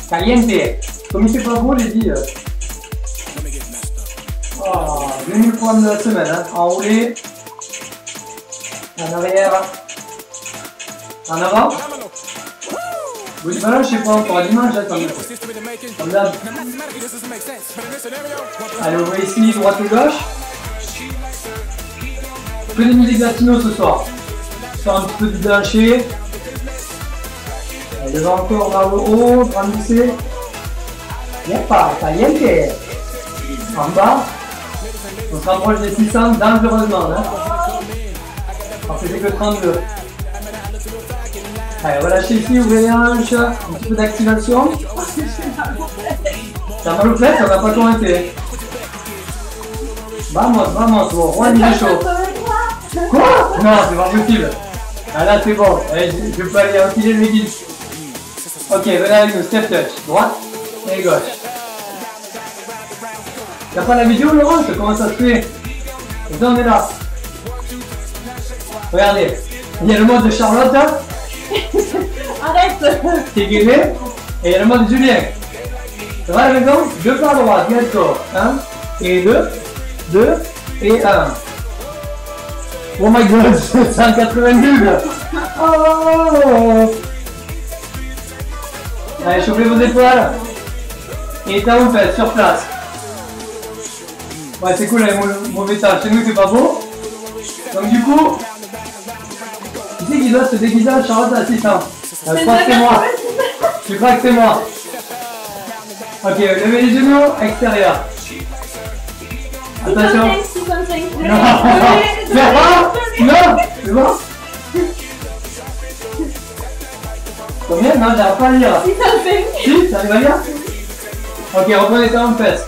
Caliente. Comme il fait pas beau, j'ai dit. Oh, 2000 programmes de la semaine, hein. Enroulé. En arrière. En avant. Oui, voilà, je sais pas, encore dimanche, attends. Comme d'hab. Allez, on va ici, droite et gauche. Que des musiques latino ce soir. Faire un petit peu du plancher. Allez, devant encore vers le haut, grandissez. Y'a caliente. En bas. On se rapproche des 600 dangereusement. Hein. Alors c'était que 32. Allez, on va lâcher ici, ouvrez les hanches, un petit peu d'activation. T'as mal aux fesses, on n'a pas commenté. Vamos, bon, Juan il est chaud. Quoi? Non, c'est pas possible. Ah là c'est bon, allez, je peux aller enfiler le guide. Ok, venez avec nous, step touch, droite et gauche. T'as pas la vidéo Laurent? Comment ça se fait? On est là. Regardez, il y a le mode de Charlotte. Arrête. Qui est guéné. Et il y a le mode de Julien. Ça va la maison? 2 pas à droite, bientôt. 1 et 2, 2 et 1. Oh my god, 182. Oh. Allez, chauffez vos épaules. Et talons fesses sur place. Ouais, c'est cool les mauvais temps. Chez nous, c'est pas beau. Donc, du coup, qui c'est qui doit se déguiser à Charlotte à 600? Je crois que c'est moi. Je crois que c'est moi. Ok, levez les genoux, extérieur. Attention. Non, c'est bon. Combien? Non, j'arrive pas à lire. Si, t'arrives à lire? Ok, reprenez les talons de fesses.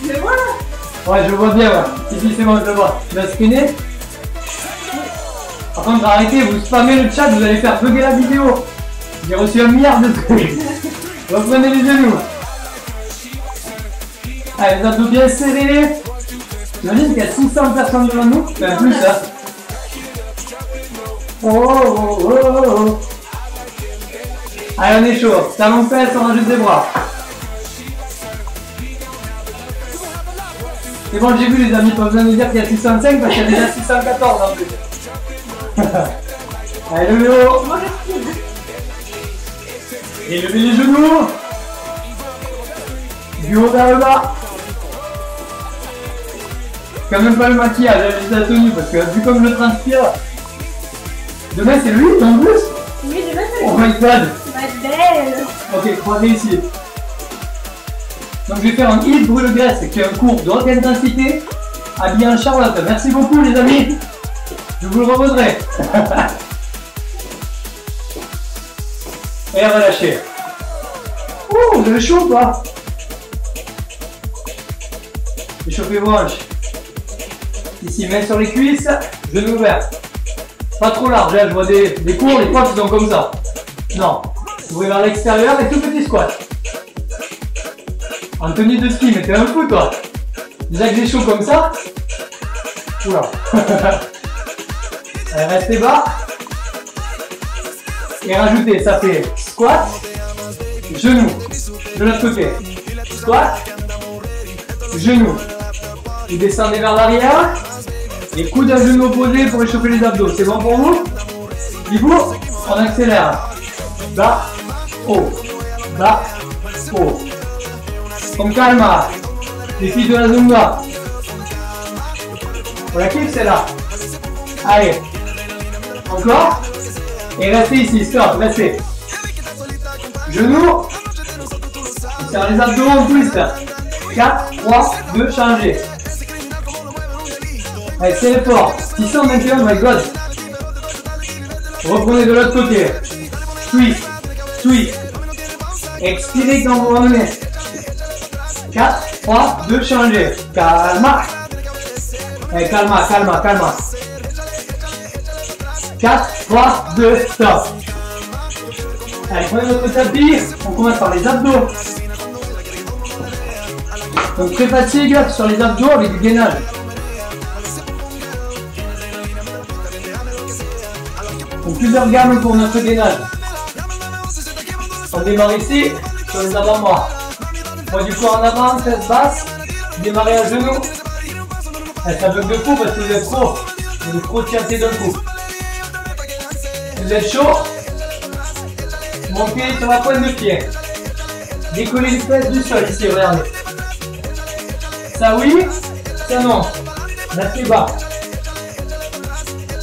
Je vois. Ouais, je vois bien, ouais. Si, c'est bon, je le vois. Tu vas screener. Par contre, arrêtez, vous spammez le chat, vous allez faire bugger la vidéo. J'ai reçu 1 milliard de trucs. Reprenez les genoux. Allez, les abdos bien serrés. J'imagine qu'il y a 600 personnes devant nous. Enfin, plus, hein. Oh. Allez, on est chaud. Talons fesses, on rajoute des bras. C'est bon, j'ai vu les amis, pas besoin de dire qu'il y a 605 parce qu'il y a déjà 614 en plus. Allez, levez haut. Et levez les genoux. Du haut vers le bas. Quand même pas le maquillage, juste la tenue parce que vu comme je transpire. Demain c'est lui en plus. Oui, demain c'est lui. Oh my god. Ma belle. Ok, croisez ici. Donc je vais faire un hit brûle-graisse qui est un cours de haute intensité habillé en Charlotte. Merci beaucoup les amis. Je vous le revaudrai. Et relâchez. Oh, vous avez chaud ou pas? Échauffez vos hanches. Ici, main sur les cuisses, genoux ouverts. Pas trop large, hein, je vois des cours, les poids qui sont comme ça. Non. Ouvrez vers l'extérieur et tout petit squat. En tenue de ski, mais t'es un fou toi. Déjà que j'ai chaud comme ça. Oula. Allez, restez bas. Et rajoutez, ça fait squat, genou. De l'autre côté. Squat, genou. Vous descendez vers l'arrière. Les coudes à genoux opposés pour échauffer les abdos. C'est bon pour vous? Du coup, on accélère. Bas, haut. Bas, haut. Comme calma. Les filles de la Zumba. On la kiffe celle-là. Allez. Encore. Et restez ici. Stop. Restez. Genoux. Serre les abdos en twist. 4, 3, 2, changez. Allez, c'est fort. 621, my god. Reprenez de l'autre côté. Twist. Twist. Expirez quand vous remenez. 4, 3, 2, changez. Calma. Allez, calma. 4, 3, 2, stop. Allez, prenez votre tapis. On commence par les abdos. Donc, très fatigue sur les abdos avec du gainage. Donc, plusieurs gammes pour notre gainage. On démarre ici, sur les avant-bras. Poids du corps en avant, tête basse. Démarrez à genoux. Ça bug de coup parce que vous êtes trop. Vous êtes trop tienté d'un coup. Vous êtes chaud. Montez sur la pointe de pied. Décollez les fesses du sol ici, regardez. Ça oui, ça non. La pied bas.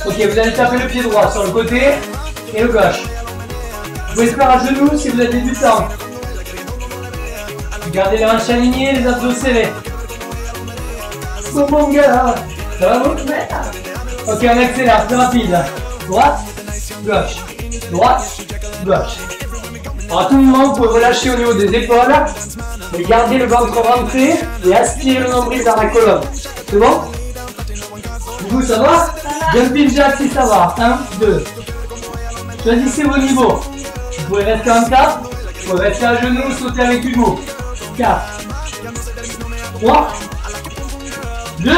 Ok, vous allez taper le pied droit sur le côté et le gauche. Vous pouvez le faire à genoux si vous avez du temps. Gardez les hanches alignées, les abdos serrés. Bon mon gars, ça va vous? Ok, on accélère, plus rapide. Droite, gauche, droite, gauche. Alors à tout moment, vous pouvez relâcher au niveau des épaules, et garder le ventre rentré et aspirer le nombril dans la colonne. C'est bon? Du coup, ça va? Jumping jack si ça va. 1, 2. Choisissez vos niveaux. Vous pouvez rester en 4, vous pouvez rester à genoux, sauter avec Hugo. 4, 3, 2,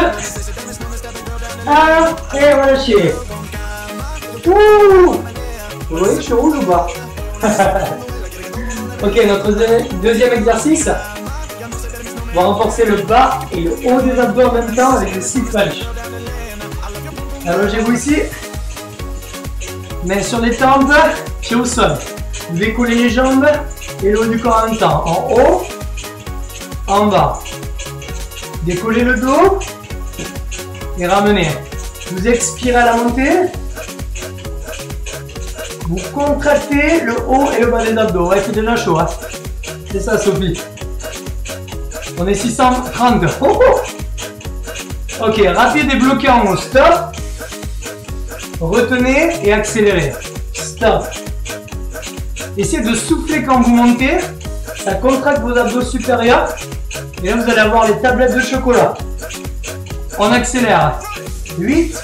1, et relâchez. Ouh! Vous voyez que je suis rouge ou pas? Ok, notre deuxième exercice. On va renforcer le bas et le haut des abdos en même temps avec le sit punch. Allongez-vous ici. Mains sur les tempes, pieds au sol. Vous décollez les jambes et le haut du corps en même temps. En haut, en bas. Décollez le dos et ramenez. Vous expirez à la montée. Vous contractez le haut et le bas des abdos. Ouais, c'est déjà chaud. Hein. C'est ça, Sophie. On est 630. Oh, oh. Ok, rapide et bloqué en haut. Stop. Retenez et accélérez. Stop. Essayez de souffler quand vous montez. Ça contracte vos abdos supérieurs. Et là, vous allez avoir les tablettes de chocolat. On accélère. 8,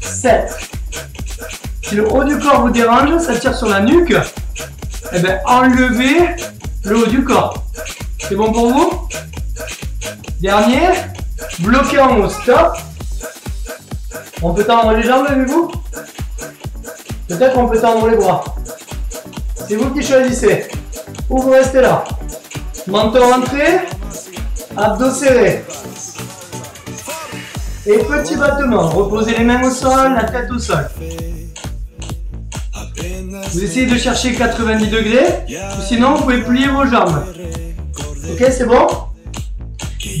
7. Si le haut du corps vous dérange, ça tire sur la nuque. Eh bien, enlevez le haut du corps. C'est bon pour vous? Dernier. Bloqué en haut. Stop. On peut tendre les jambes, avez-vous? Peut-être qu'on peut tendre les bras. C'est vous qui choisissez. Ou vous restez là. Menton rentré. Abdos serrés. Et petit battement. Reposez les mains au sol, la tête au sol. Vous essayez de chercher 90 degrés. Ou sinon, vous pouvez plier vos jambes. Ok, c'est bon?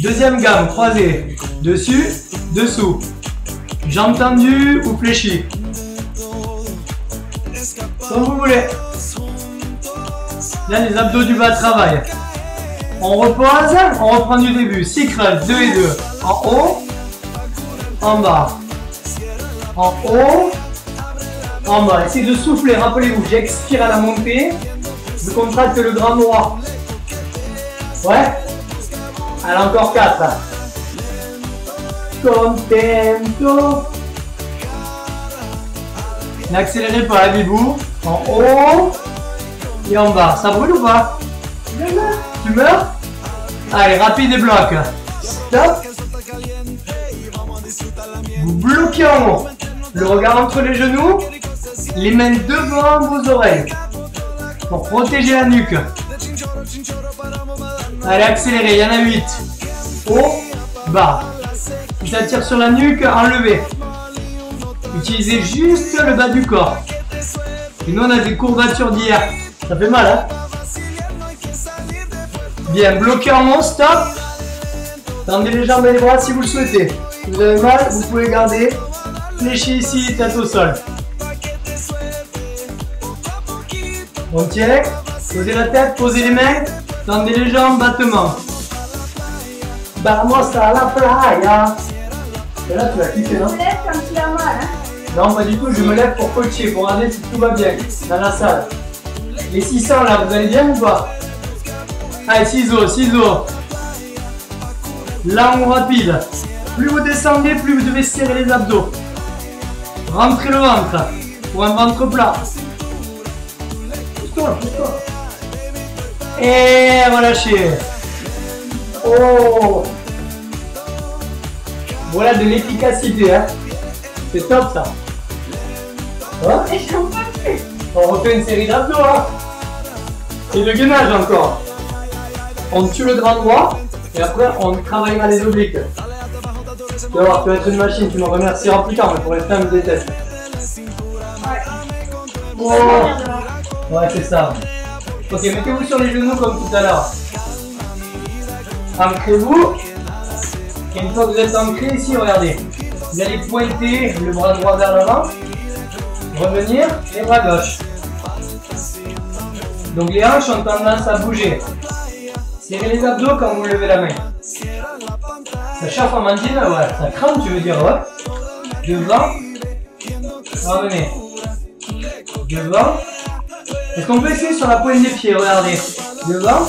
Deuxième gamme, croisée. Dessus, dessous. Jambes tendues ou fléchies. Comme vous voulez. Là, les abdos du bas travaillent. On repose, on reprend du début. 6 crunchs, 2 et 2. En haut, en bas. En haut, en bas. Essayez de souffler. Rappelez-vous, j'expire à la montée. Je contracte le grand droit. Ouais? Allez, encore 4. Contento. N'accélérez pas, habillez-vous. En haut et en bas. Ça brûle ou pas? Tu meurs? Allez, rapide et bloc. Stop. Vous bloquez en haut. Le regard entre les genoux. Les mains devant vos oreilles. Pour protéger la nuque. Allez, accélérez. Il y en a 8. Haut, bas. Si ça tire sur la nuque, enlevez. Utilisez juste le bas du corps. Sinon, on a des courbatures d'hier. Ça fait mal, hein? Bien, bloqué en haut, stop. Tendez les jambes et les bras si vous le souhaitez. Si vous avez mal, vous pouvez garder. Fléchis ici, tête au sol. On tient. Posez la tête, posez les mains. Tendez les jambes, battement. Vamos a la playa. Et là, tu vas quitter, non? Tu te lèves quand tu as mal, hein? Non, pas du tout. Je me lève pour coacher, pour regarder si tout va bien dans la salle. Les 600 là, vous allez bien ou pas? Allez, ciseaux, ciseaux. Lent ou rapide. Plus vous descendez, plus vous devez serrer les abdos. Rentrez le ventre. Pour un ventre plat. Pousse-toi, pousse-toi. Et relâchez. Oh. Voilà de l'efficacité, hein. C'est top ça. Hein? Et j'en peux plus. On refait une série d'abdos, hein. Et le gainage encore. On tue le grand droit et après on travaillera les obliques. Tu vas voir, tu vas être une machine, tu me remercieras plus tard, mais pour l'instant, je déteste. Oh. Ouais, c'est ça. Ok, mettez-vous sur les genoux comme tout à l'heure. Ancrez-vous. Et une fois que vous êtes ancré ici, regardez. Vous allez pointer le bras droit vers l'avant. Revenir et bras gauche. Donc les hanches ont tendance à bouger. Serrez les abdos quand vous levez la main. Ça chauffe en mandine, ouais. Ça crame, tu veux dire, ouais. Devant. Ramenez. Devant. Est-ce qu'on peut essayer sur la pointe des pieds, regardez. Devant.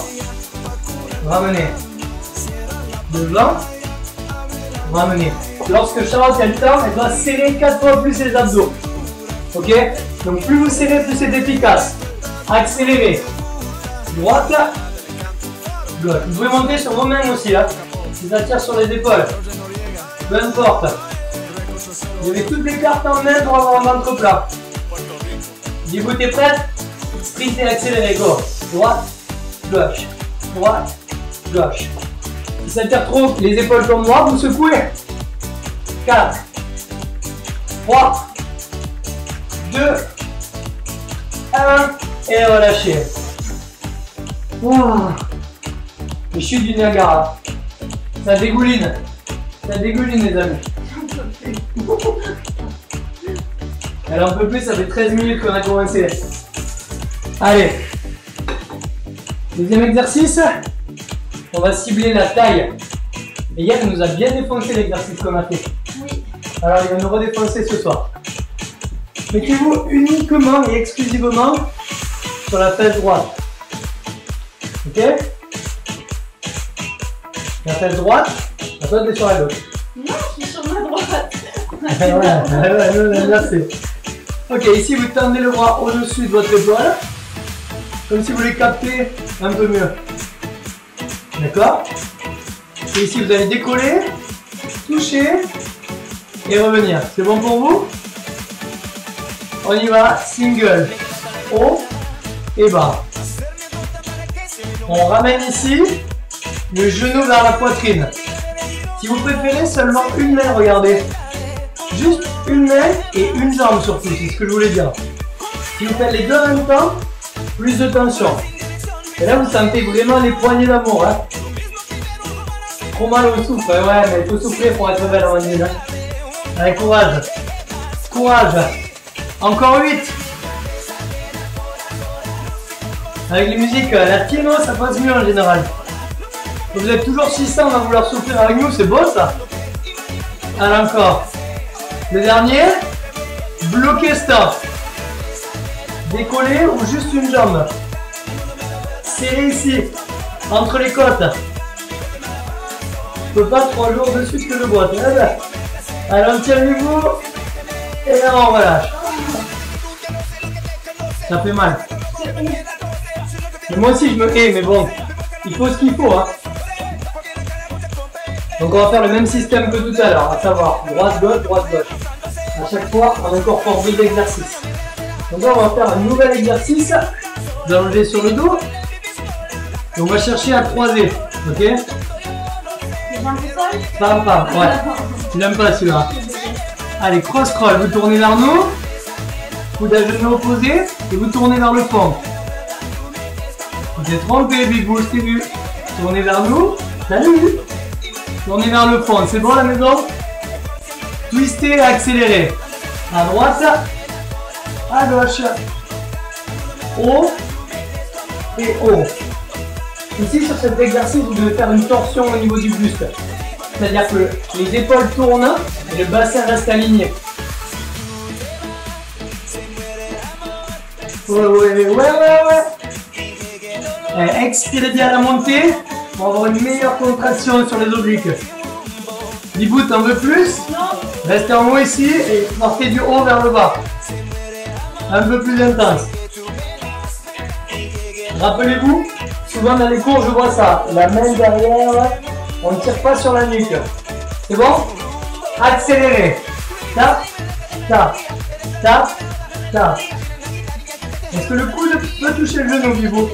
Ramenez. Devant. Ramenez. Lorsque Charlotte a le temps, elle doit serrer 4 fois plus les abdos. Ok? Donc plus vous serrez, plus c'est efficace. Accélérez. Droite. Gauche. Vous pouvez monter sur vos mains aussi. Hein. Vous attirez sur les épaules. Peu importe. Vous avez toutes les cartes en main pour avoir un ventre plat. Dis-vous, t'es prête? Sprint et accélérez. Go. Droite. Gauche. Droite. Gauche. Si ça tire trop, les épaules comme moi, vous secouez. 4. 3. 2. 1. Et relâchez. Wow. Les chutes du Niagara. Ça dégouline. Ça dégouline, les amis. Alors, un peu plus, ça fait 13 minutes qu'on a commencé. Allez. Deuxième exercice. On va cibler la taille. Et hier, il nous a bien défoncé l'exercice qu'on a fait. Oui. Alors, il va nous redéfoncer ce soir. Mettez-vous uniquement et exclusivement sur la fesse droite. Ok? La fesse droite, à toi de sur la gauche. Non, je suis sur ma droite. Ouais, merci. Ok, ici vous tendez le bras au-dessus de votre épaule, comme si vous les captez un peu mieux. D'accord? Et ici vous allez décoller, toucher et revenir. C'est bon pour vous? On y va, single, haut et bas. On ramène ici le genou vers la poitrine. Si vous préférez, seulement une main, regardez. Juste une main et une jambe surtout, c'est ce que je voulais dire. Si vous faites les deux en même temps, plus de tension. Et là, vous sentez vraiment les poignées d'amour. Hein. Trop mal au souffle, ouais, mais il faut souffler pour être belle en mandine. Hein. Allez, courage. Courage. Encore 8. Avec les musiques latino, ça passe mieux en général. Vous êtes toujours 600 à vouloir souffrir avec nous, c'est beau ça. Allez, encore. Le dernier. Bloqué, stop. Décoller ou juste une jambe. Serré ici, entre les côtes. Je peux pas 3 jours de suite que je boite. Allez, on tient le niveau. Et là, on relâche. Ça fait mal. Et moi aussi, je me hais, mais bon, il faut ce qu'il faut. Hein. Donc, on va faire le même système que tout à l'heure, à savoir droite-gauche, droite-gauche. À chaque fois, on incorpore 2 exercices. Donc là, on va faire un nouvel exercice d'allonger sur le dos. Et on va chercher à croiser, ok? Les jambes au sol? Pam, pam, ouais. Tu l'aimes pas celui-là. Allez, cross-roll, vous tournez vers nous. Coude à genou opposé et vous tournez vers le fond. Vous êtes trompé, Big Bull, c'est vu. Tournez vers nous. Salut. Tournez vers le fond, c'est bon la maison? Twistez et accélérez. À droite, à gauche. Haut et haut. Ici, sur cet exercice, vous devez faire une torsion au niveau du buste. C'est-à-dire que les épaules tournent et le bassin reste aligné. Ouais. Expirez bien à la montée pour avoir une meilleure contraction sur les obliques. Bibou, t'en veux plus? Non. Restez en haut ici et partez du haut vers le bas. Un peu plus intense. Rappelez-vous, souvent dans les cours, je vois ça. La main derrière, on ne tire pas sur la nuque. C'est bon? Accélérez. Tap, tap, tap, tap. Est-ce que le coude peut toucher le genou, Bibou?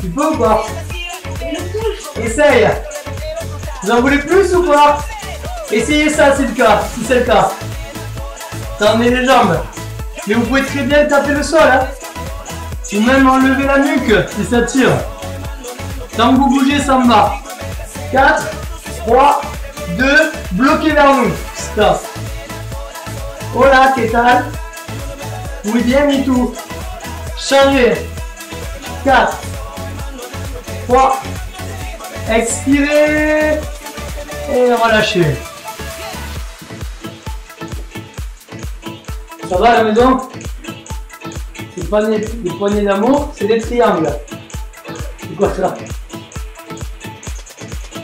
Tu peux ou pas? Essaye. Vous en voulez plus ou pas? Essayez ça si c'est le cas. Tendez les jambes. Mais vous pouvez très bien taper le sol. Hein. Ou même enlever la nuque si ça tire. Tant que vous bougez, ça me va. 4, 3, 2, bloquez vers nous. Stop. Hola, ¿qué tal? Muy bien, et tout. Changez. 4, 3, expirez et relâchez. Ça va à la maison? Les poignées d'amour, c'est des triangles. C'est quoi ça?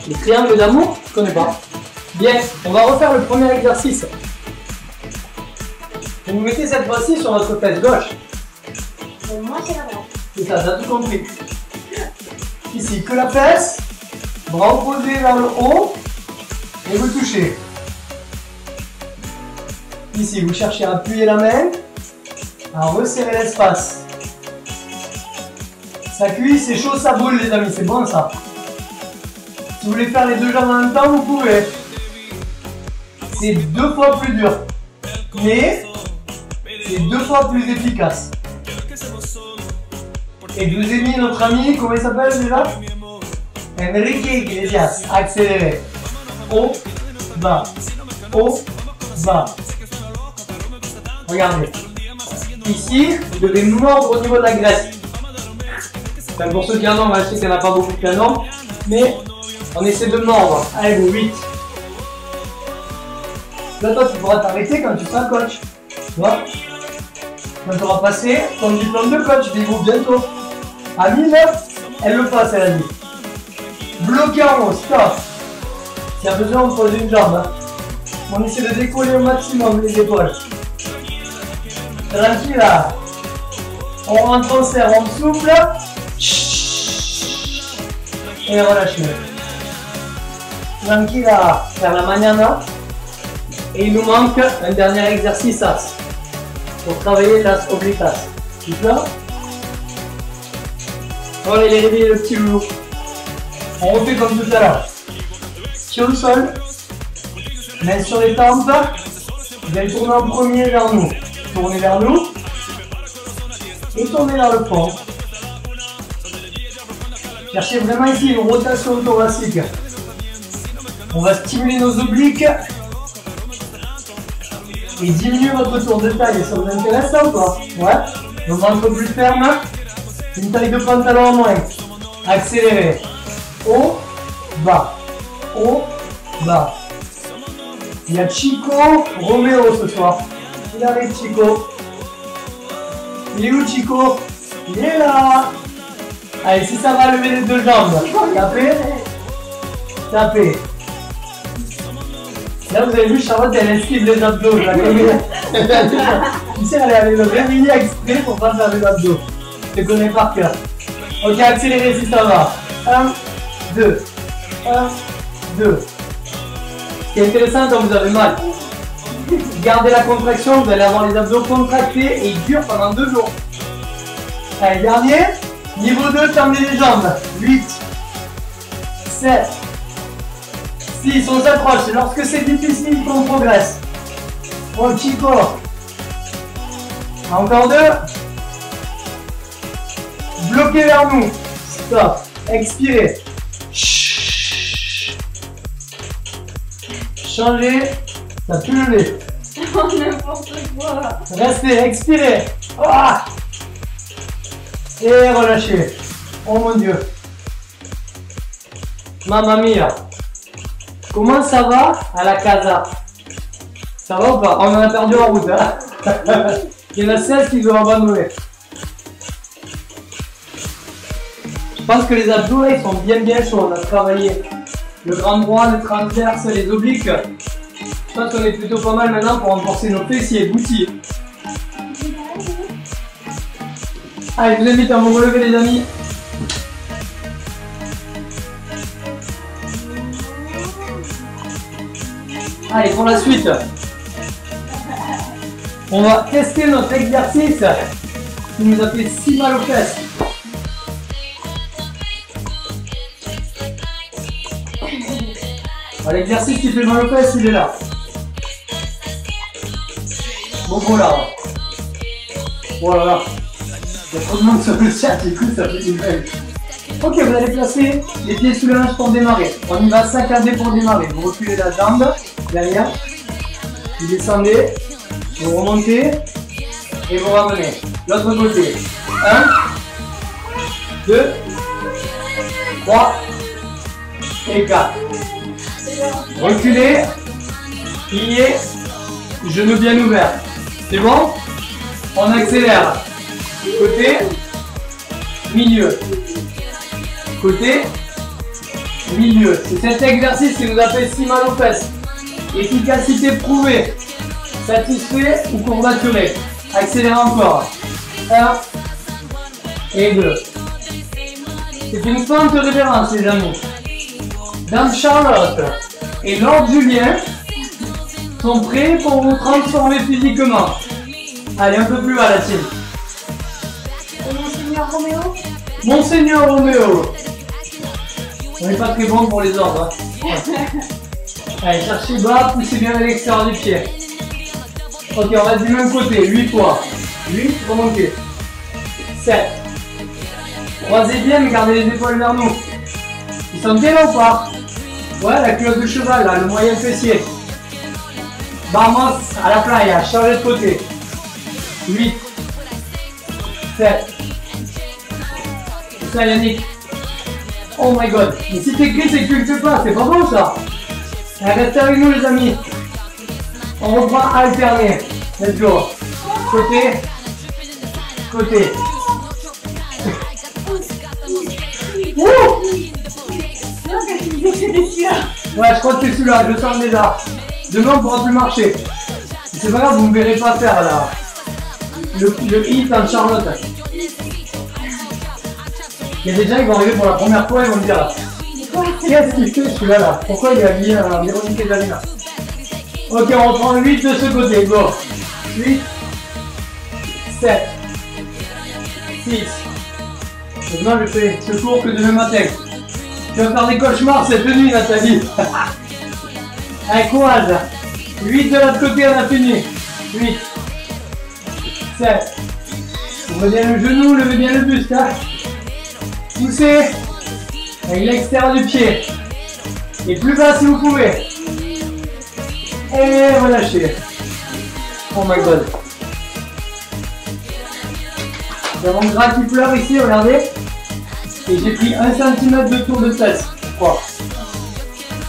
Les triangles d'amour? Je connais pas. Bien, on va refaire le premier exercice. Vous mettez cette fois-ci sur votre fesse gauche. Moi, c'est la droite. C'est ça, t'as tout compris. Ici, que la fesse, bras opposés vers le haut, et vous touchez. Ici, vous cherchez à appuyer la main, à resserrer l'espace. Ça cuit, c'est chaud, ça brûle les amis, c'est bon ça. Si vous voulez faire les deux jambes en même temps, vous pouvez. C'est 2 fois plus dur, mais c'est 2 fois plus efficace. Et je vous ai mis notre ami, comment il s'appelle déjà? Enrique Iglesias, accéléré. Haut, bas, haut, bas. Regardez. Ici, vous devez mordre au niveau de la graisse. Enfin, pour ceux qui en ont, je sais qu'il n'y en a pas beaucoup qui en ont, mais on essaie de mordre. Allez, vous, 8. Là, toi, tu pourras t'arrêter quand tu seras coach. Tu vois? Quand tu auras passé ton diplôme de coach, dis-vous bientôt. À 1000, elle le passe, elle a dit. Bloqué en haut, stop. S'il y a besoin, on pose une jambe. Hein. On essaie de décoller au maximum les épaules. Tranquille là. On rentre, on serre, on souffle. Et relâchez. Tranquille là. Faire la mañana. Et il nous manque un dernier exercice pour travailler las obliques. D'accord? On va aller réveiller le petit loulou. On refait comme tout à l'heure. Sur le sol. Main sur les tempes. Vous allez tourner en premier vers nous. Tournez vers nous. Et tournez vers le fond. Cherchez vraiment ici une rotation thoracique. On va stimuler nos obliques. Et diminuer votre tour de taille. Ça vous intéresse ça ou pas? Ouais. Le ventre plus ferme. Une taille de pantalon en moins. Accélérez. Haut, bas. Haut, bas. Il y a Chico Romero ce soir. Il arrive Chico. Il est où Chico? Il est là. Allez, si ça va, lever les deux jambes. Tapez. Tapez. Là, vous avez vu, Charlotte, elle esquive les abdos. Tu sais, elle est allée le réveiller exprès pour pas faire les abdos. Je te connais par cœur. Ok, accélérez si ça va. 1, 2. 1, 2. Ce qui est intéressant quand vous avez mal, gardez la contraction, vous allez avoir les abdos contractés et ils durent pendant 2 jours. Allez, dernier. Niveau 2, tendez les jambes. 8, 7, 6, on s'approche. Lorsque c'est difficile qu'on progresse. Oh, Chico. Encore 2. Bloquez vers nous. Stop. Expirez. Changez. Ça pue le nez. N'importe quoi. Restez. Expirez. Ah. Et relâchez. Oh mon Dieu. Mamma mia. Comment ça va à la casa? Ça va ou pas? On en a perdu en route. Hein. Il y en a 16 qui doivent abandonner. Je pense que les abdos là, ils sont bien chauds. On a travaillé le grand droit, le transverse, les obliques. Je pense qu'on est plutôt pas mal maintenant pour renforcer nos fessiers, boutiers. Allez, je vous invite à me relever les amis. Allez, pour la suite, on va tester notre exercice qui nous a fait si mal aux fesses. L'exercice qui fait mal aux fesses, il est là. Bon, voilà. Voilà. Il y a trop de monde sur le chat, du coup, ça fait une belle. Ok, vous allez placer les pieds sous la hanche pour démarrer. On y va saccadé pour démarrer. Vous reculez la jambe derrière. Vous descendez. Vous remontez. Et vous ramenez. L'autre côté. 1, 2, 3 et 4. Reculez. Pliez. Genoux bien ouverts. C'est bon? On accélère. Côté. Milieu. Côté. Milieu. C'est cet exercice qui nous a fait si mal aux fesses. Efficacité prouvée. Satisfait ou courbaturé. Accélère encore. 1 et 2. C'est une forme de révérence, les amis. Dame Charlotte et Lord Julien sont prêts pour vous transformer physiquement. Allez, un peu plus bas la team. Et Monseigneur Roméo? Monseigneur Roméo. On n'est pas très bon pour les ordres. Hein. Allez, cherchez bas, poussez bien à l'extérieur du pied. Ok, on reste du même côté, 8 fois. 8, remontez. 7. Croisez bien, mais gardez les épaules vers nous. Ils sont bien là ou pas? Ouais, la culotte de cheval, là, le moyen fessier. Vamos à la playa, changez de côté. 8. 7. Ça, Yannick. Oh my god. Mais si t'écris, c'est que tu le fais pas, c'est pas bon ça. Allez, restez avec nous, les amis. On reprend alterné. Let's go. Côté. Côté. Wouh! Ouais, je crois que c'est celui-là, je le sens déjà. Demain, on ne pourra plus marcher. C'est pas grave, vous ne me verrez pas faire là. Le hit en Charlotte. Il y a des gens qui vont arriver pour la première fois et vont me dire qu'est-ce qu'il fait celui-là là? Pourquoi il est habillé en Véronique et Dalina? Ok, on reprend 8 de ce côté, go. 8, 7, 6. Demain, je fais ce cours que demain matin. Tu vas faire des cauchemars cette nuit, Nathalie. Allez, courage. 8 de l'autre côté, on a fini. 8, 7. Levez bien le genou, levez bien le buste. Hein. Poussez avec l'extérieur du pied. Et plus bas si vous pouvez. Et relâchez. Oh my god. J'ai mon gras qui pleure ici, regardez. Et j'ai pris 1 cm de tour de fesse. Wow.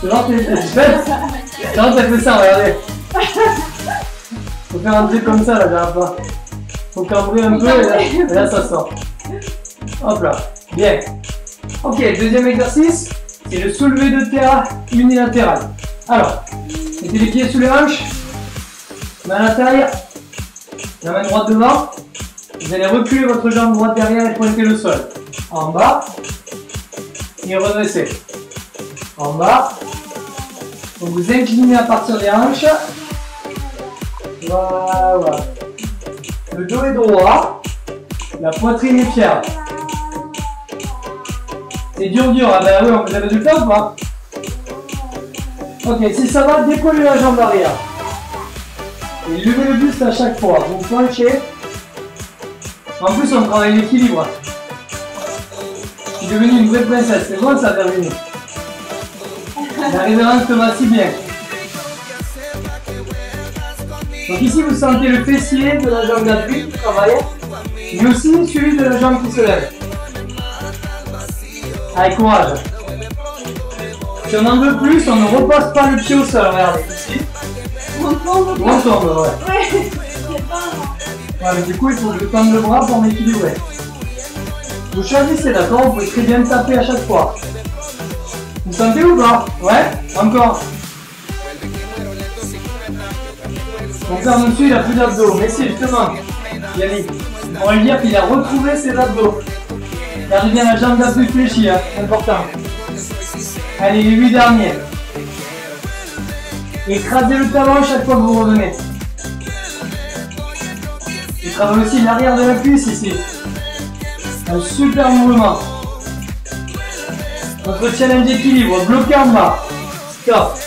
C'est genre ça fait ça, regardez. Faut faire un truc comme ça la dernière fois. Faut cambrer un peu et là ça sort. Hop là. Bien. Ok, deuxième exercice, c'est le soulevé de terre unilatéral. Alors, mettez les pieds sous les hanches, main à la taille, la main droite devant. Vous allez reculer votre jambe droite derrière et pointer le sol. En bas et redressez. En bas. Donc vous inclinez à partir des hanches. Voilà. Le dos est droit. La poitrine est fière. C'est dur. Ah ben oui, vous avez du temps ou pas? Ok, si ça va, décollez la jambe arrière. Et levez le buste à chaque fois. Vous penchez. En plus, on travaille l'équilibre. Je suis devenue une vraie princesse. C'est bon ça, Virginie? La révérence te va si bien. Donc ici, vous sentez le fessier de la jambe d'appui qui travaille, mais aussi celui de la jambe qui se lève. Allez, courage. Si on en veut plus, on ne repose pas le pied au sol. Regardez, ici. On tombe, ouais. Ouais, mais du coup, il faut que je tende le bras pour m'équilibrer. Vous choisissez, d'accord? Vous pouvez très bien taper à chaque fois. Vous sentez ou pas? Ouais? Encore. Mon père dessus, il a plus d'abdos. Mais si, justement, Yannick, on va lui dire qu'il a retrouvé ses abdos. Regardez bien la jambe d'appui fléchie, hein, important. Allez, les 8 derniers. Écrasez le talon chaque fois que vous revenez. Et travaillez aussi l'arrière de la cuisse ici. Un super mouvement. Notre challenge d'équilibre, bloqué en bas. Stop.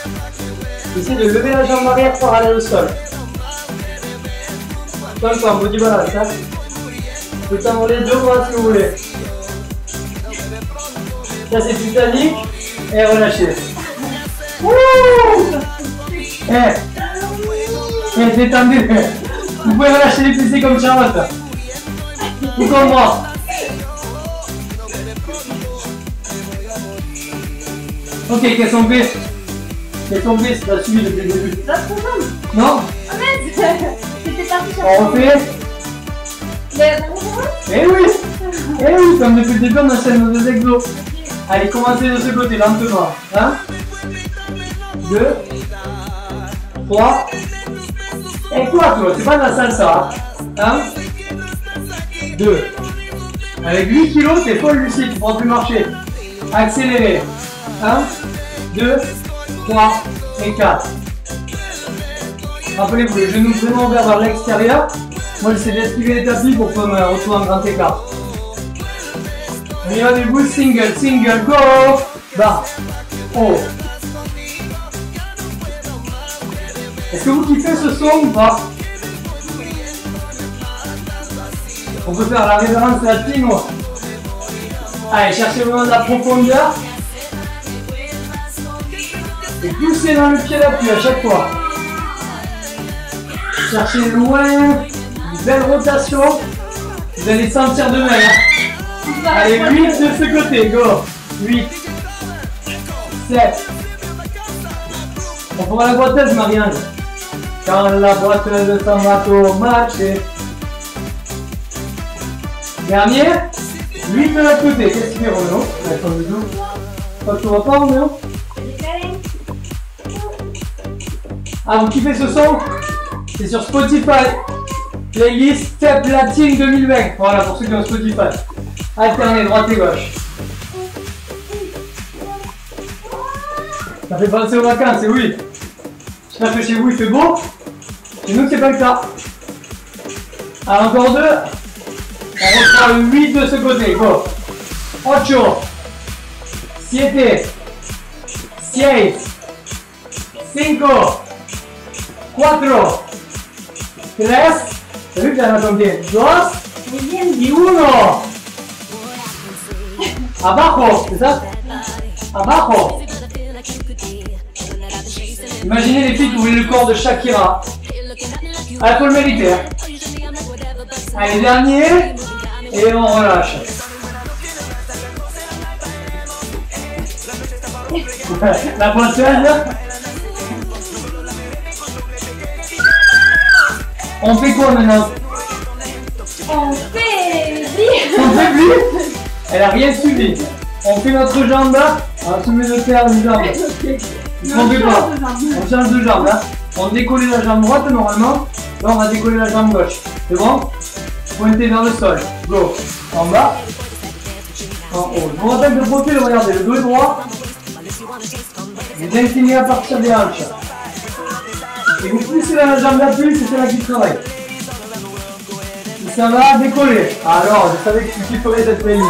Essayez de lever la jambe arrière parallèle au sol. Comme ça, body balance. Hein. Vous pouvez t'envoler deux bras si vous voulez. Ça c'est Titanic. Et relâchez. Détendez. Vous pouvez relâcher les fessiers comme Charlotte. Ou comme moi. Ok, qu'elles sont B. Qu'elles sont B, c'est pas suivi depuis le début. Non? Ah merde. C'était parti sur On refait. Eh oui. Eh oui, comme depuis le début on enchaîne nos deux exos. Allez, commencez de ce côté, lentement. 1, 2, 3. Et quoi, toi? C'est pas de la salsa. 1, 2. Avec 8 kilos, t'es folle, Lucie, tu pourras plus marcher. Accélérez. 1, 2, 3 et 4. Rappelez-vous, les genoux vraiment ouverts vers l'extérieur. Moi, j'essaie d'esquiver les tapis pour me retrouver en grand écart. Meilleur début, single, single, go! Bas, haut. Est-ce que vous kiffez ce son ou pas? On peut faire la révérence latine. Allez, cherchez vraiment de la profondeur. Et poussez dans le pied d'appui à chaque fois. Cherchez loin, une belle rotation. Vous allez sentir de même. Allez, 8 de ce côté, go. 8, 7. On fera la boiteuse, Marianne. Quand la boiteuse s'en va au marché. Dernier, 8 de l'autre côté. Qu'est-ce qu'il fait, Roméo? Attends, le dos. Toi, tu vois pas, Roméo? Ah, vous kiffez ce son? C'est sur Spotify. Playlist Step Latine 2020. Voilà, pour ceux qui ont Spotify. Alternez droite et gauche. Ça fait penser aux vacances, et oui. J'espère que chez vous il fait beau. Chez nous c'est pas le cas. Alors encore 2. On reprend le 8 de ce côté. Go. 8. 7. 6. 5. 4. 3. T'as vu que j'en attends bien? 2. Et 1. Abajo, c'est ça? Abajo. Imaginez les filles qui voulaient le corps de Shakira. Ah, il faut le mériter. Hein. Allez, dernier. Et on relâche. La pointeuse. On fait quoi maintenant? On fait plus. On fait plus? Elle a rien suivi. On fait notre jambe. On se met de terre une jambe. On fait pas. On change de jambe. Hein. On décolle la jambe droite normalement. Là on va décoller la jambe gauche. C'est bon? Pointez vers le sol. Go. En bas. En haut. Je vous rappelle de profil, regardez, le dos est droit. Vous inclinez à partir des hanches. Et vous poussez la jambe d'appui, c'est celle-là qui travaille. Et ça va décoller. Alors, je savais que tu kifferais cette playlist.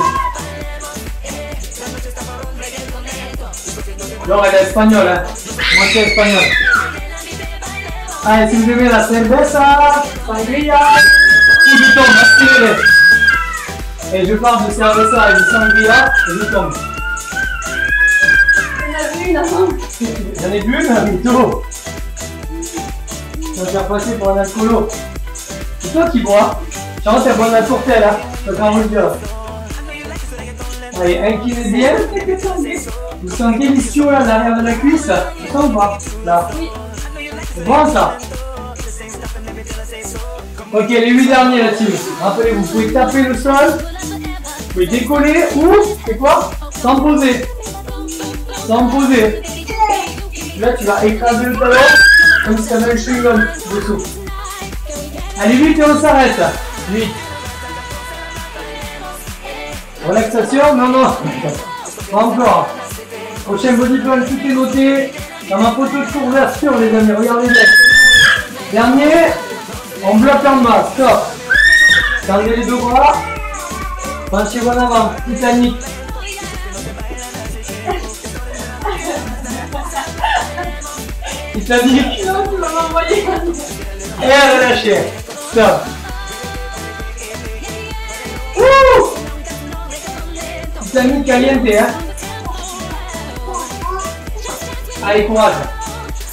Laure, elle est espagnole, hein. Moi, c'est espagnol. Allez, si vous aimez la cerveza, sangria, ou je tombe, accélérez. Et je parle de cerveza et de sangria, et je tombe. J'en ai bu une, mytho. Je vais me faire passer pour un alcoolo. C'est toi qui bois. Charlotte, elle boit de la tourtelle, hein. Je vais vous le dire. Allez, inclinez bien. Vous sentez l'ischio là, derrière de la cuisse? C'est ça ou pas? Là. C'est bon ça? Ok, les 8 derniers la team. Rappelez-vous, vous pouvez taper le sol. Vous pouvez décoller ou, c'est quoi? Sans poser. Sans poser. Là, tu vas écraser le talon comme si tu avais le chewing-gum dessous. Allez, 8 et on s'arrête. 8. Relaxation? Non, non. Pas encore. Prochain body plan, tout est noté. Dans ma photo de conversion, les amis. Regardez bien. Dernier. On bloque en bas. Stop. Tendez les deux bras. Penchez-vous en avant. Titanic. Titanic. Non, tu m'as envoyé. Et relâchez. Stop. Ouh. Titanic caliente, hein. Allez, courage.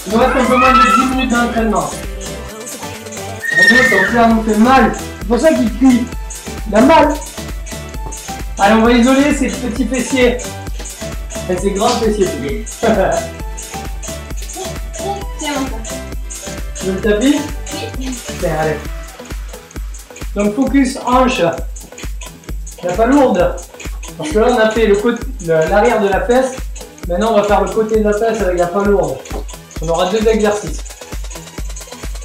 Il nous reste un peu moins de 10 minutes d'entraînement. Mon Dieu, ton frère nous fait mal. C'est pour ça qu'il crie. Il a mal. Allez, on va isoler ces petits fessiers. Et ces grands fessiers. Tiens, Tu veux le tapis? oui. Tiens, allez. Donc, focus hanche. La pas lourde. Parce que là, on a fait l'arrière de la fesse. Maintenant, on va faire le côté de la fesse avec la pas lourde. On aura 2 exercices.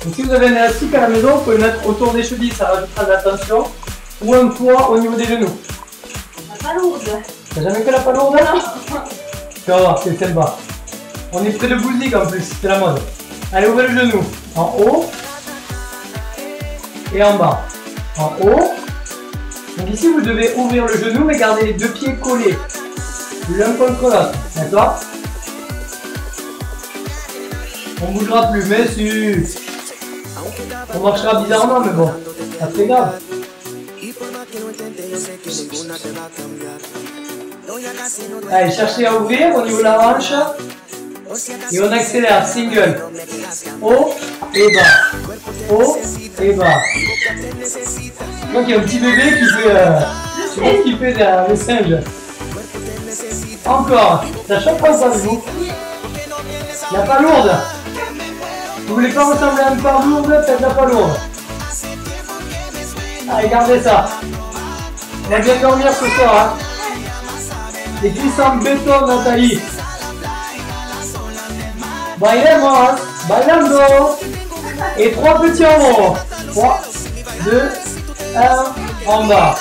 Donc, si vous avez un élastique à la maison, vous pouvez le mettre autour des chevilles, ça rajoutera de la tension. Ou un poids au niveau des genoux. Pas lourde. T'as jamais fait la pas lourde? Non. Tu vas voir, c'est sympa. On est près de Bouzig en plus, c'est la mode. Allez, ouvrez le genou. En haut. Et en bas. En haut. Donc ici, vous devez ouvrir le genou, mais garder les 2 pieds collés. L'un contre l'autre. D'accord? On ne bougera plus, mais si. On marchera bizarrement, mais bon. Pas très grave. Allez, cherchez à ouvrir au niveau de la hanche. Et on accélère. Single. Haut et bas. Haut et bas. Donc il y a un petit bébé qui fait, je sais pas ce qu'il fait derrière le singe. Encore. Ça choque pas ça, vous? La pas lourde. Vous voulez pas ressembler à une part lourde? Faites la pas lourde. Allez, gardez ça. On va bien dormir ce soir. Hein. Les cuisses en béton, Nathalie. Bailemos. Bailando. Et 3 petits en haut. 3, 2, 1, en bas.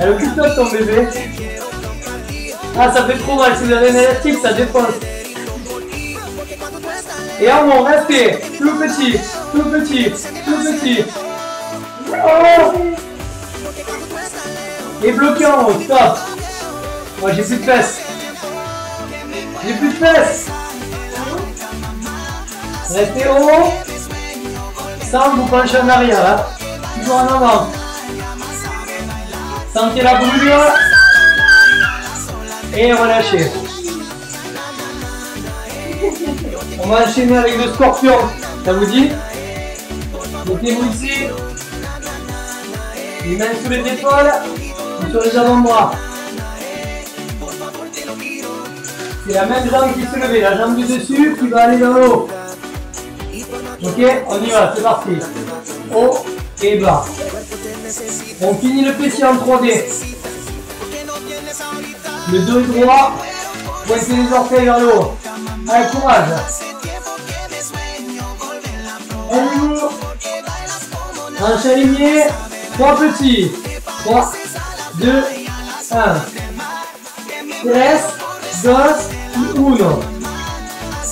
Allez, occupe-toi de ton bébé. Ah, ça fait trop mal. Si vous avez un élastique, ça défonce. Et en haut, restez. Tout petit, tout petit, tout petit. Oh. Et bloqué en haut, stop. Moi, j'ai plus de fesses. J'ai plus de fesses. Restez haut. Sans vous pencher en arrière. Hein. Toujours en avant. Sentez la brûlure. Et relâchez. On va enchaîner avec le scorpion. Ça vous dit? Mettez-vous ici. Les mains sous les épaules. Ou sur les avant-bras. C'est la même jambe qui se lève. La jambe du dessus qui va aller vers le haut. Ok, on y va, c'est parti. Haut et bas. On finit le fessier en 3D. Le dos est droit. Pointez les orteils vers le haut. Allez, courage. Allez-vous. Hanche alignée. 3 petits. 3, 2, 1. 3, 2, 1.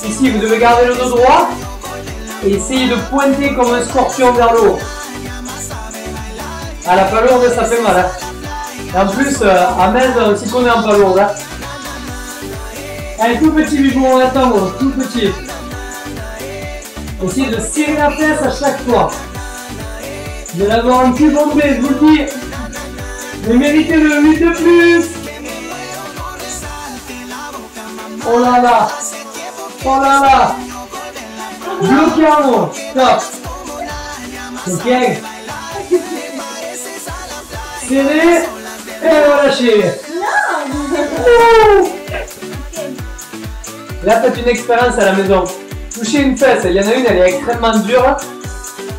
Ici, vous devez garder le dos droit. Et essayez de pointer comme un scorpion vers le haut. Ah, la pas lourde, ça fait mal. Hein. Et en plus, Ahmed s'y connaît en pas lourde. Hein. Allez, tout petit, Bibo, on attend, tout petit. Essayez de serrer la fesse à chaque fois. Vous allez avoir un cul bombé, je vous le dis. Mais méritez le 8 de plus. Oh là là. Oh là là. Bloqué en haut. Stop. Ok. Serrez et relâchez. Là, faites une expérience à la maison. Touchez une fesse. Il y en a une, elle est extrêmement dure.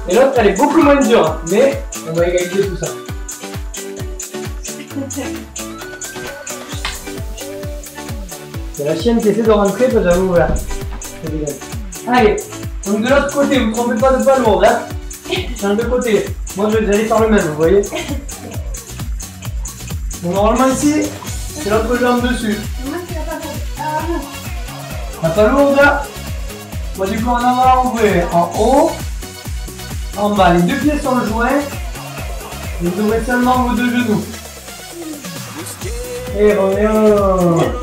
Et l'autre, elle est beaucoup moins dure. Mais on va égaliser tout ça. C'est la chienne qui essaie de rentrer, parce que j'avoue, voilà. Allez, donc de l'autre côté, vous ne trompez pas de pas lourd, hein. Change de côté. Moi, j'allais faire le même, vous voyez. Bon, normalement ici, c'est l'autre jambe dessus. La pas lourde. Moi, du coup, en avant, vous pouvez en haut, en bas. Les 2 pieds sur le joint. Vous ouvrez seulement vos 2 genoux. Et oh,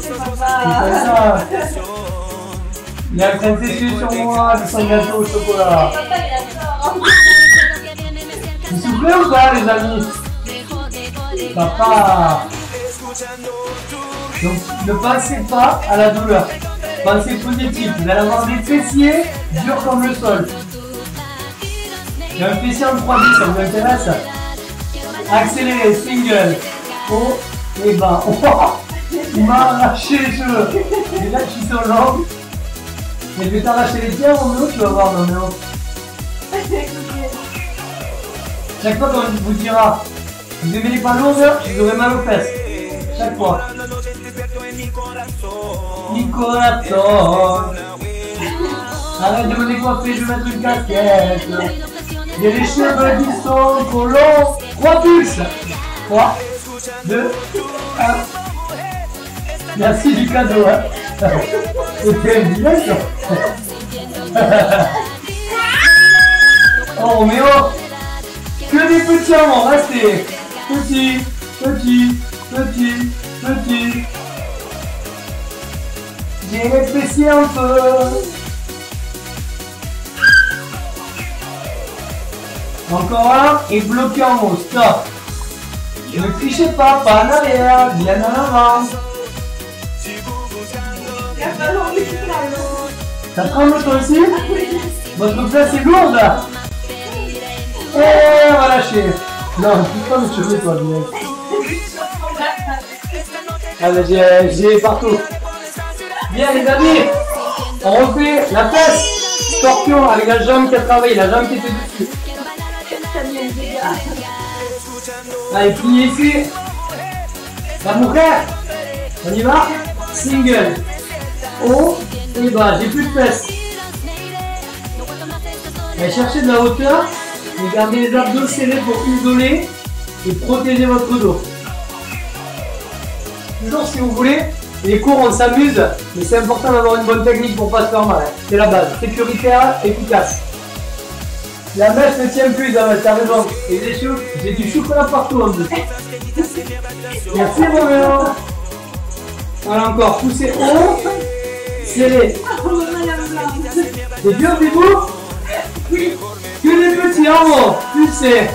c'est ça. Il est en train de s'essuyer sur moi de son gâteau au chocolat. Papa, il a peur. Vous soufflez ou pas, les amis? Papa. Donc, ne pensez pas à la douleur. Pensez positif. Vous allez avoir des fessiers durs comme le sol. J'ai un fessier en 3D, ça vous intéresse? Accéléré, single. Haut et bas. Oh, il m'a arraché les cheveux. Déjà que je suis sur l'angle. Mais je vais t'arracher les tiens, mon mélo, tu vas voir, mon mélo. Chaque fois qu'on vous dira, vous aimez les pas lourds, vous aurez mal aux fesses. Chaque fois. Mi corazon. Arrête de me décoiffer, je vais mettre une casquette. J'ai les cheveux qui sont trop longs. 3 pulses. 3, 2, 1. Merci du cadeau, hein. C'était une dilation. Oh Roméo. Que des petits amants, restez. Petit, petit, petit, petit. J'ai les fessiers un peu. Encore un et bloqué en haut, stop. Ne trichez pas en arrière, bien en avant. Ça tremble toi aussi? Votre place est lourde. Et on va lâcher. Non, je pas mes cheveux toi, bien. Ah mais j'ai partout. Bien les amis, on refait la fesse. Scorpion avec la jambe qui a travaillé, la jambe qui était dessus. Allez, pliez ici. La mouquette. On y va. Single. Haut et bas. J'ai plus de fesses. Allez, cherchez de la hauteur. Et gardez les abdos serrés pour isoler et protéger votre dos. Toujours si vous voulez, les cours on s'amuse, mais c'est important d'avoir une bonne technique pour pas se faire mal. C'est la base. Sécuritaire, efficace. La mèche ne tient plus, Isabelle, t'as raison. Et j'ai du chocolat partout en plus. Merci Roméo. Voilà encore, poussez haut, serré. C'est dur, Bibou? Que les petits en haut, poussez.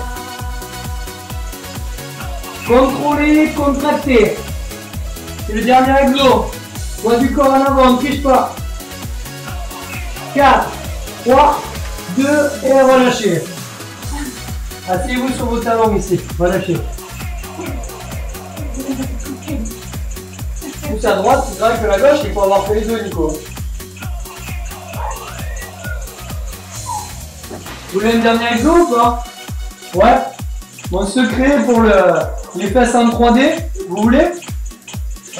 Contrôlez, contractez. C'est le dernier exo. Poids du corps en avant, ne triche pas. 4, 3, 2 et relâchez. Asseyez-vous sur vos talons ici, relâchez. Pousse à droite, c'est vrai que la gauche, il faut avoir fait les deux, Nico. Vous voulez une dernière exo ou pas? Ouais. Mon secret pour les fesses en 3D, vous voulez?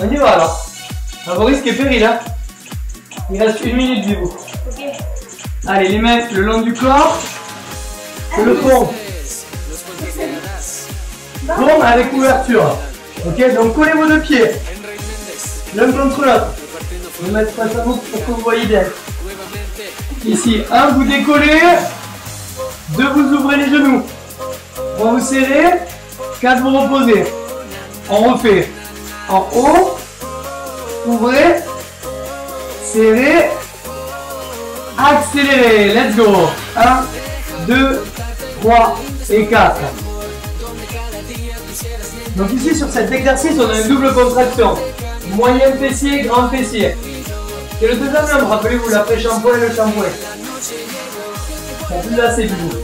On y va alors. À vos risques et périls, hein. Il reste 1 minute, dis-vous. Ok. Allez, les mains le long du corps. C'est le pont. Pont avec ouverture. Ok, donc collez vos deux pieds. L'un contre l'autre. Vous mettez face à vous pour que vous voyez bien. Ici, 1, vous décollez. 2, vous ouvrez les genoux. 3, vous serrez. 4, vous reposez. On refait. En haut. Ouvrez. Serrez. Accélérez. Let's go. 1, 2, 3 et 4. Donc ici, sur cet exercice, on a une double contraction. Moyen fessier, grand fessier. C'est le deuxième membre, rappelez-vous, l'après-shampoing et le shampoing. Ça plus assez du coup.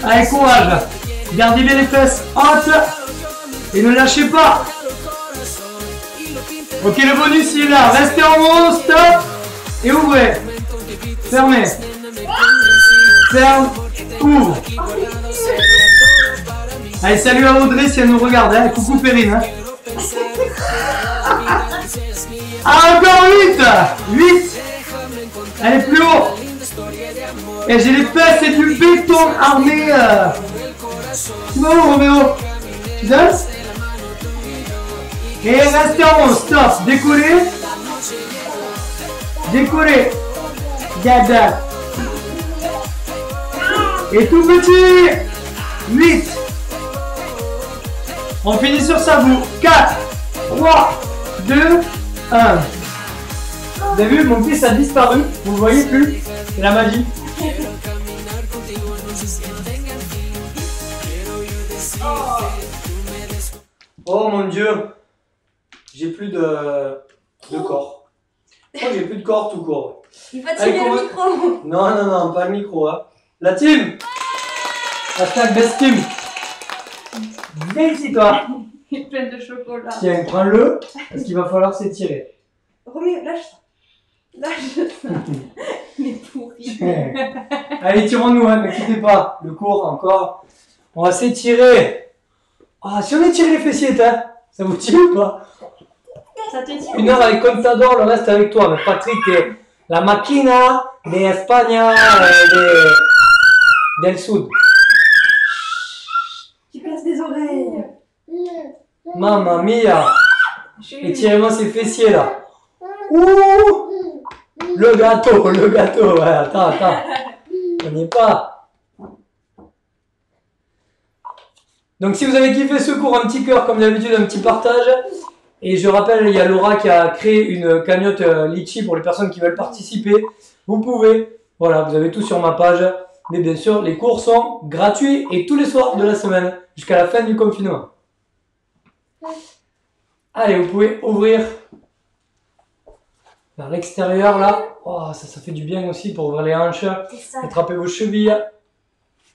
Allez, courage. Gardez bien les fesses hautes et ne lâchez pas. Ok, le bonus il est là. Restez en haut, stop et ouvrez. Fermez. Ferme, ouvre. Allez, salut à Audrey si elle nous regarde. Hein. Coucou Perrine. Hein. Ah, encore 8. 8. Allez, plus haut. Et j'ai les fesses et du béton armé. Tu vas où, Roméo? Tu danses? Et restez en haut, stop. Décollez. Décollez. Gada. Et tout petit. 8. On finit sur sa boue. 4, 3, 2, 1. Vous avez vu, mon fils a disparu. Vous le voyez plus. C'est la magie. Oh mon Dieu. J'ai plus de corps. Je crois que j'ai plus de corps tout court. Il va tirer le micro. Non, pas le micro. Hein. La team. Hashtag best team. Viens ici toi. Il est plein de chocolat. Tiens, prends-le. Parce qu'il va falloir s'étirer. Roméo, lâche ça. Lâche ça. Il est pourri. Allez, tirons-nous, hein, ne quittez pas. Le cours encore. On va s'étirer. Ah, si on étire les fessiers, hein, ça vous tire ou pas? Ça te tire? 1 heure avec Contador, le reste avec toi. Mais Patrick, t'es la máquina de España del Sud. Tu casses des oreilles. Mamma mia. Étirez-moi ces fessiers là. Ouh, le gâteau. Ouais, attends. On n'y est pas. Donc si vous avez kiffé ce cours, un petit cœur comme d'habitude, un petit partage. Et je rappelle, il y a Laura qui a créé une cagnotte Litchi pour les personnes qui veulent participer. Vous pouvez, voilà, vous avez tout sur ma page. Mais bien sûr, les cours sont gratuits et tous les soirs de la semaine jusqu'à la fin du confinement. Allez, vous pouvez ouvrir vers l'extérieur là. Oh, ça fait du bien aussi pour ouvrir les hanches. T'es sale. Attrapez vos chevilles.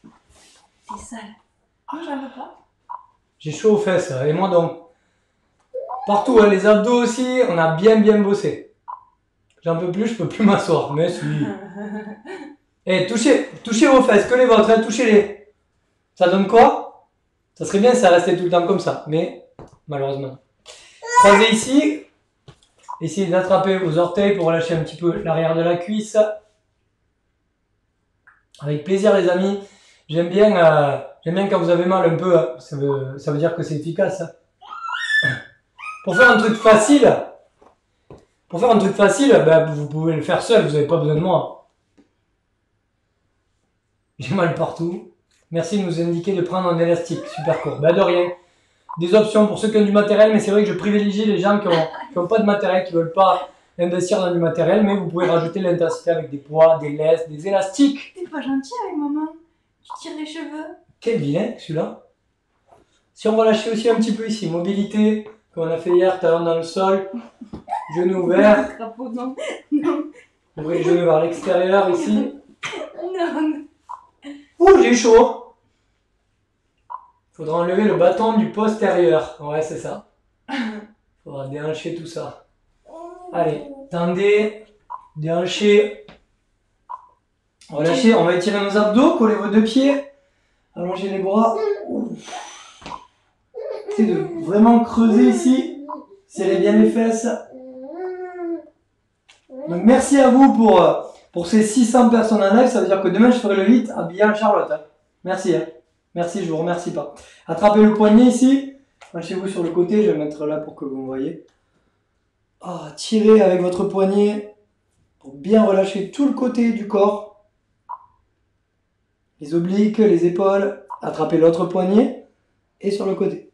T'es sale. Moi, j'en veux pas. J'ai chaud aux fesses. Et moi donc. Partout, hein, les abdos aussi, on a bien bossé. J'en peux plus, je peux plus m'asseoir. Mais si. Eh, touchez vos fesses, que les vôtres, hein, touchez-les. Ça donne quoi? Ça serait bien si ça restait tout le temps comme ça. Mais malheureusement. Croisez ici. Essayez d'attraper vos orteils pour relâcher un petit peu l'arrière de la cuisse. Avec plaisir les amis. J'aime bien quand vous avez mal un peu. Hein. Ça veut dire que c'est efficace. Hein. Pour faire un truc facile, ben, vous pouvez le faire seul. Vous n'avez pas besoin de moi. J'ai mal partout. Merci de nous indiquer de prendre un élastique. Super court. Ben de rien. Des options pour ceux qui ont du matériel, mais c'est vrai que je privilégie les gens qui ont pas de matériel, qui veulent pas investir dans du matériel, mais vous pouvez rajouter l'intensité avec des poids, des laisses, des élastiques. T'es pas gentil avec maman. Tu tires les cheveux. Quel vilain celui-là. Si on va lâcher aussi un petit peu ici, mobilité, comme on a fait hier, talon dans le sol, genoux ouverts. Crapaud, non. Ouvrez les genoux vers l'extérieur ici. Non. Ouh, j'ai eu chaud. Faudra enlever le bâton du postérieur. Ouais, c'est ça. Faudra déhancher tout ça. Allez, tendez, déhanchez. Relâchez, on va étirer nos abdos, collez vos deux pieds. Allongez les bras. Essayez de vraiment creuser ici. Serrez bien les fesses. Donc merci à vous pour ces 600 personnes en live. Ça veut dire que demain je ferai le lit habillé en Charlotte. Hein. Merci. Hein. Merci, je vous remercie pas. Attrapez le poignet ici. Lâchez-vous sur le côté. Je vais mettre là pour que vous me voyez. Ah, tirez avec votre poignet pour bien relâcher tout le côté du corps. Les obliques, les épaules. Attrapez l'autre poignet et sur le côté.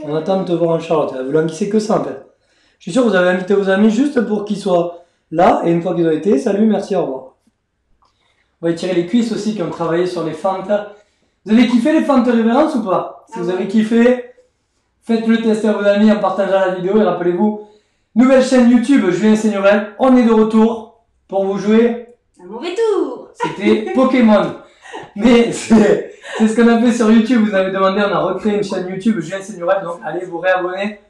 On attend de te voir en Charlotte. Vous languissez que ça en fait. Je suis sûr que vous avez invité vos amis juste pour qu'ils soient là. Et une fois qu'ils ont été, salut, merci, au revoir. On va étirer les cuisses aussi qui ont travaillé sur les fentes. Vous avez kiffé les fentes révérence ou pas? Si vous avez kiffé, faites le test à vos amis en partageant la vidéo et rappelez-vous, nouvelle chaîne YouTube, Julien Seigneurel. On est de retour pour vous jouer. Un mauvais tour. C'était Pokémon. Mais c'est ce qu'on a fait sur YouTube. Vous avez demandé, on a recréé une chaîne YouTube, Julien Seigneurel. Donc allez vous réabonner.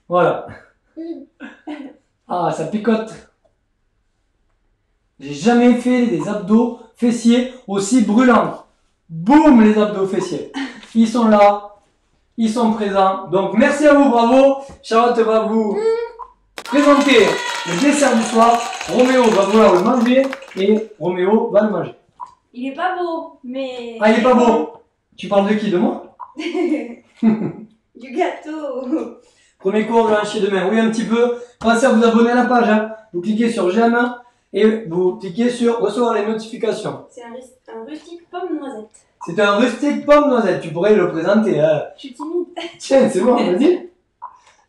Voilà. Ah, ça picote. J'ai jamais fait des abdos fessiers aussi brûlants. Boum, les abdos fessiers. Ils sont là. Ils sont présents. Donc, merci à vous, bravo. Charlotte va vous présenter le dessert du soir. Roméo va vouloir le manger et Roméo va le manger. Il est pas beau, mais... Ah, il est pas beau. Tu parles de qui? De moi? Du gâteau. Premier cours, le hancher demain. Oui, un petit peu. Pensez à vous abonner à la page. Hein. Vous cliquez sur j'aime. Et vous cliquez sur recevoir les notifications. C'est un rustique pomme noisette. C'est un rustique pomme noisette. Tu pourrais le présenter. Hein. Je suis timide. Tiens, c'est bon, vas-y.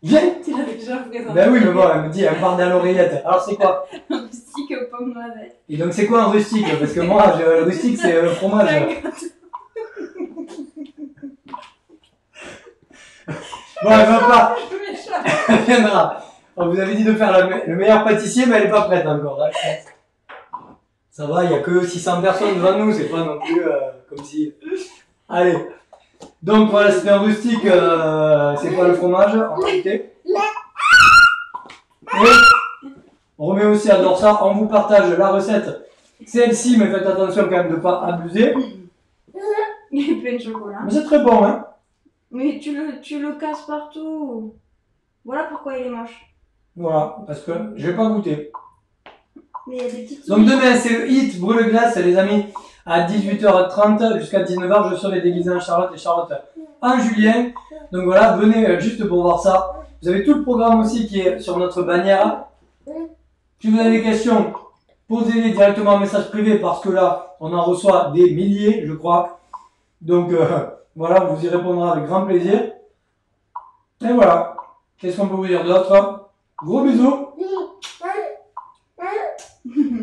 Viens. Tu l'as déjà présenté. Ben oui, mais bon, elle me dit, elle me parle dans l'oreillette. Alors c'est quoi? Un rustique aux pommes noisette. Et donc c'est quoi un rustique? Parce que moi, le rustique, c'est le fromage. Bon, elle va pas. Elle viendra. On vous avait dit de faire le meilleur pâtissier, mais elle est pas prête encore. Hein. Ça va, il n'y a que 600 personnes devant nous, c'est pas non plus comme si... Allez. Donc voilà, c'était un rustique, c'est pas le fromage en réalité. Et on remet aussi à ça, on vous partage la recette. Celle-ci, mais faites attention quand même de ne pas abuser. Il est plein de chocolat. Mais c'est très bon, hein. Mais tu le casses partout. Voilà pourquoi il est moche. Voilà, parce que je vais pas goûter. Mais il y a des petites... Donc demain, c'est le hit brûle-glace, les amis. À 18h30 jusqu'à 19h, je serai déguisé en Charlotte et Charlotte en Julien. Donc voilà, venez juste pour voir ça. Vous avez tout le programme aussi qui est sur notre bannière. Si vous avez des questions, posez-les directement en message privé parce que là, on en reçoit des milliers, je crois. Donc voilà, on vous y répondra avec grand plaisir. Et voilà. Qu'est-ce qu'on peut vous dire d'autre? Gros bisous.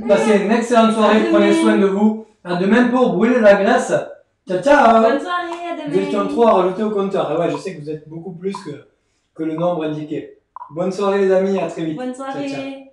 Passez une excellente soirée, prenez soin de vous. À demain pour brûler la graisse. Ciao, ciao. Bonne soirée, à demain. Vous étiez en 3 à rajouter au compteur. Et ouais, je sais que vous êtes beaucoup plus que le nombre indiqué. Bonne soirée les amis, à très vite. Bonne soirée. Ciao, ciao.